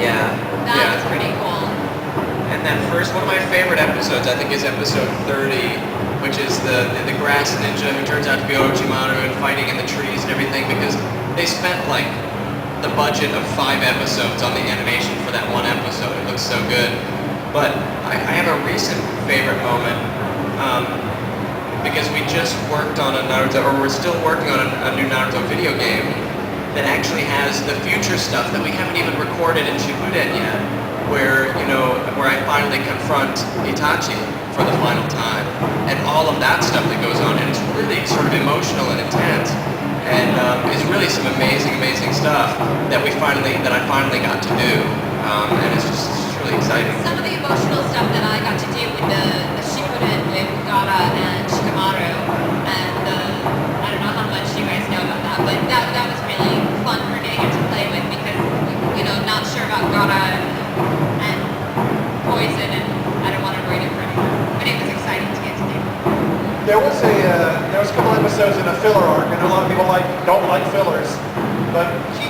Yeah. That was pretty cool. And that first, one of my favorite episodes, I think, is episode 30, which is the grass ninja who turns out to be Orochimaru and fighting in the trees and everything, because they spent like the budget of 5 episodes on the animation for that one episode. It looks so good. But I have a recent favorite moment, because we just worked on a Naruto, or we're still working on a new Naruto video game that actually has the future stuff that we haven't even recorded in Shippuden yet, where I finally confront Itachi for the final time, and all of that stuff that goes on, and it's really sort of emotional and intense, and it's really some amazing stuff that I finally got to do, and it's just really exciting. Some of the emotional stuff that I got to do with the Shippuden with Gaara and Shikamaru, and I don't know how much you guys know about that, but that was really fun for me to get to play with, because not sure about Gaara and Poison, and I don't want to ruin it for anyone, but it was exciting to get to do. There was a couple episodes in a filler arc, and a lot of people don't like fillers, but he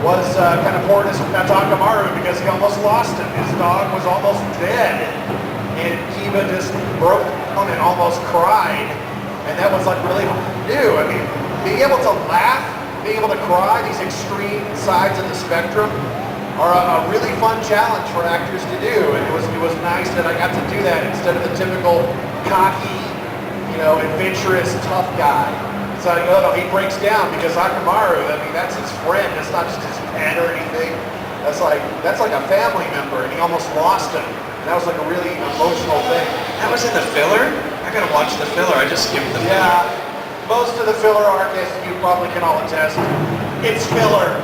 was kind of pouring his Takamaru because he almost lost him. His dog was almost dead, and Hebert just broke down and almost cried, and that was like really new. I mean, being able to laugh, being able to cry, these extreme sides of the spectrum are a really fun challenge for actors to do, and it was nice that I got to do that instead of the typical cocky, adventurous, tough guy. It's like, he breaks down because Akamaru, I mean, that's his friend. That's not just his pet or anything. That's like a family member, and he almost lost him. And that was like a really emotional thing. That was in the filler? I gotta watch the filler. I just skipped the filler. Yeah, most of the filler arc, as you probably can all attest, it's filler.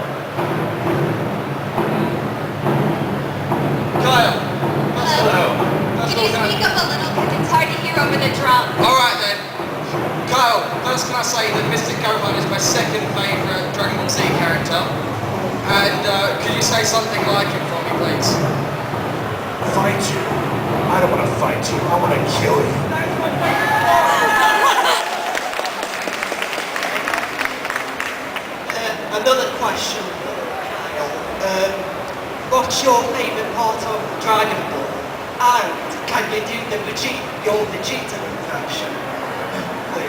Kyle. Hello. Can you speak up a little, because it's hard to hear over the drum? Alright then. Kyle, first can I say that Mr. Gohan is my second favourite Dragon Ball Z character? And could you say something like him for me, please? Fight you? I don't want to fight you. I want to kill you. Another question, Kyle. What's your favourite part of Dragon Ball? And can you do your Vegeta impression?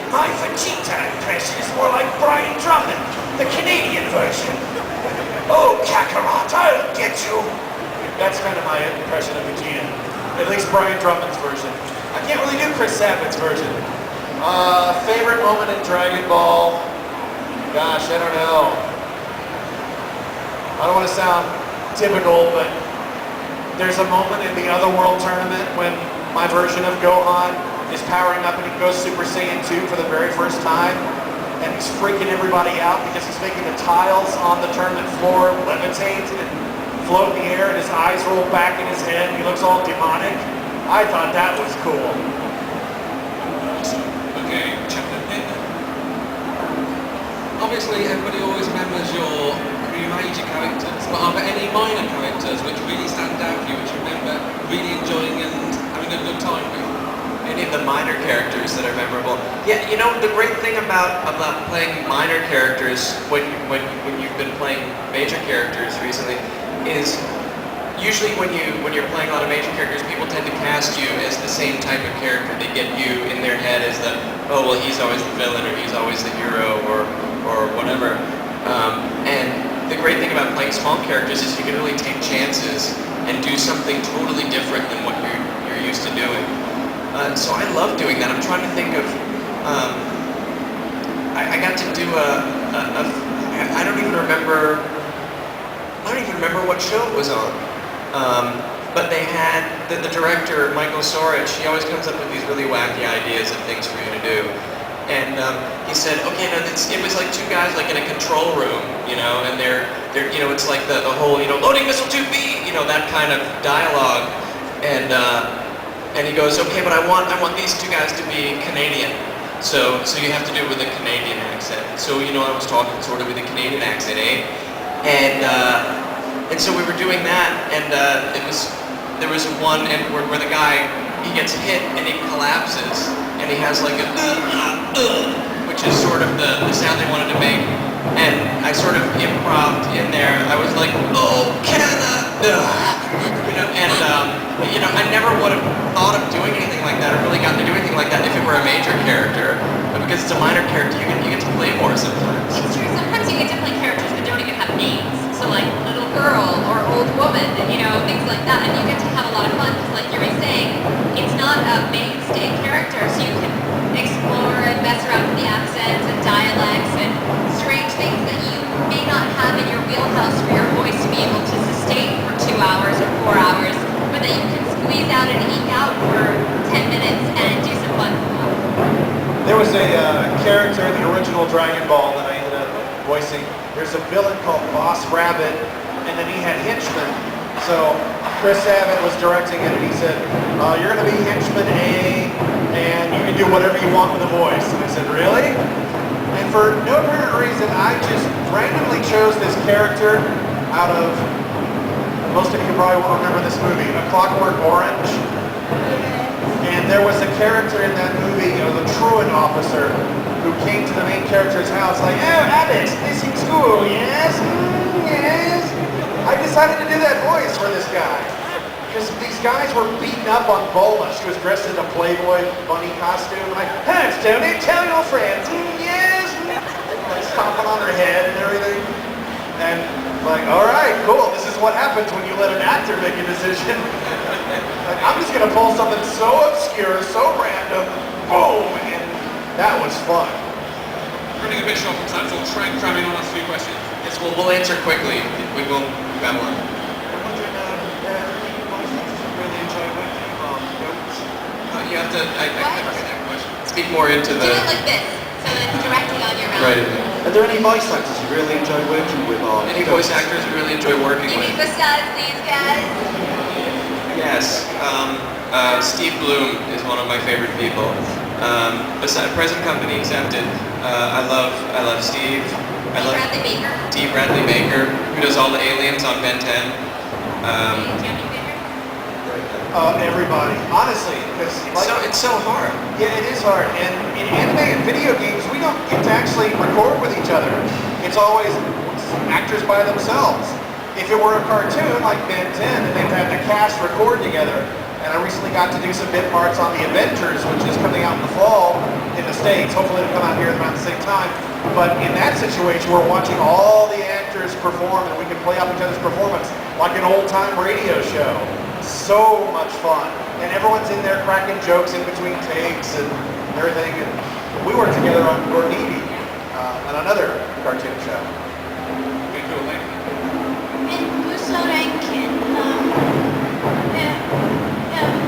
My Vegeta impression is more like Brian Drummond, the Canadian version. Oh, Kakarot, I'll get you. That's kind of my impression of Vegeta. At least Brian Drummond's version. I can't really do Chris Sabat's version. Favorite moment in Dragon Ball? Gosh, I don't know. I don't want to sound typical, but there's a moment in the Otherworld tournament when my version of Gohan is powering up and he goes Super Saiyan 2 for the very first time, and he's freaking everybody out because he's making the tiles on the tournament floor levitate and float in the air, and his eyes roll back in his head, and he looks all demonic. I thought that was cool. Okay, chapter 10. Obviously, everybody always remembers your major characters, but are there any minor characters which really stand out for you, which you remember really enjoying and having a good time with? Any of the minor characters that are memorable? Yeah, the great thing about playing minor characters when you've been playing major characters recently is usually when you're playing a lot of major characters, people tend to cast you as the same type of character. They get you in their head as he's always the villain, or he's always the hero, or whatever. And the great thing about playing small characters is you can really take chances and do something totally different than what you're used to doing. So I love doing that. I'm trying to think of. I got to do I don't even remember what show it was on. But they had the director, Michael Sorich. He always comes up with these really wacky ideas of things for you to do. And he said, okay, now it was like two guys like in a control room, and they're it's like the whole, loading missile 2B, that kind of dialogue. And he goes, okay, but I want these two guys to be Canadian. So you have to do it with a Canadian accent. So I was talking sort of with a Canadian accent, eh? And so we were doing that, and there was one where the guy, he gets hit and he collapses, and he has like a which is sort of the sound they wanted to make. And I sort of improv'd in there. I was like, oh, Canada! voicing. There's a villain called Boss Rabbit, and then he had henchmen. So Chris Abbott was directing it, and he said, you're going to be henchman A, and you can do whatever you want with the voice. And I said, really? And for no apparent reason, I just randomly chose this character out of, most of you probably won't remember this movie, A Clockwork Orange. And there was a character in that movie, the truant officer, who came to the main character's house like, oh, Alex, missing school, yes? Yes? I decided to do that voice for this guy. Because these guys were beaten up on Bola. She was dressed in a Playboy bunny costume. Like, hey, Tony, tell your friends, yes? Like stomping on her head and everything. And like, all right, cool. This is what happens when you let an actor make a decision. Like, I'm just going to pull something so obscure, so random, boom, and that was fun. Running a bit short on time, so we'll try and cram in on a few questions. Yes, we'll answer quickly. We will babble on. I'm wondering, really enjoy working on notes. You have to, I What? get that question. Speak more into Do the... it like this, so it's directly on your mouth. Right. Are there any voice actors you really enjoy working with? Or Any voice actors you really enjoy working Maybe with? besides these guys. Yes. Steve Bloom is one of my favorite people. Besides present company accepted. I love Steve. I love Bradley Baker. D. Bradley Baker, who does all the aliens on Ben 10. Do you have any favorite? Everybody, honestly, because It's so hard. yeah, it is hard. And in anime and video games, we don't get to actually record with each other. It's always actors by themselves. If it were a cartoon like Ben 10, then they'd have the cast record together. And I recently got to do some bit parts on The Avengers, which is coming out in the fall in the States. Hopefully it'll come out here around the same time. But in that situation, we're watching all the actors perform, and we can play off each other's performance like an old-time radio show. So much fun. And everyone's in there cracking jokes in between takes and everything. And we worked together on Gornidi, on another cartoon show. Okay, cool, thank you. And Gusto Rankin,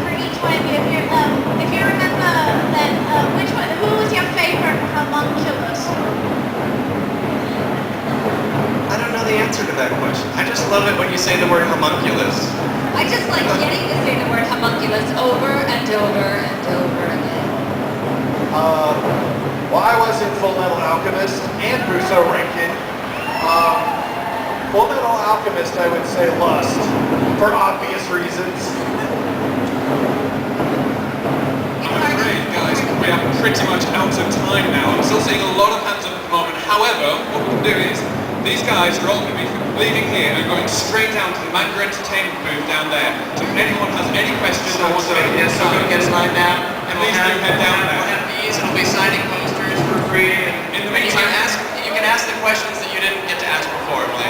for each one of you, if you remember then, who was your favorite homunculus? I don't know the answer to that question. I just love it when you say the word homunculus. I just like getting to say the word homunculus over and over and over again. Well, I was in Full Metal Alchemist and Russo Rankin. Full Metal Alchemist, I would say Lust, for obvious reasons. I'm afraid, guys, we are pretty much out of time now. I'm still seeing a lot of hands up at the moment. However, what we can do is, these guys are all going to be leaving here and going straight down to the Manga Entertainment booth down there. So if anyone has any questions or wants to get Yes, so we'll get in line now. And please do head down We'll there. have these, and we'll be signing posters for free. In the And you meantime, can ask the questions that you didn't get to ask before. We'll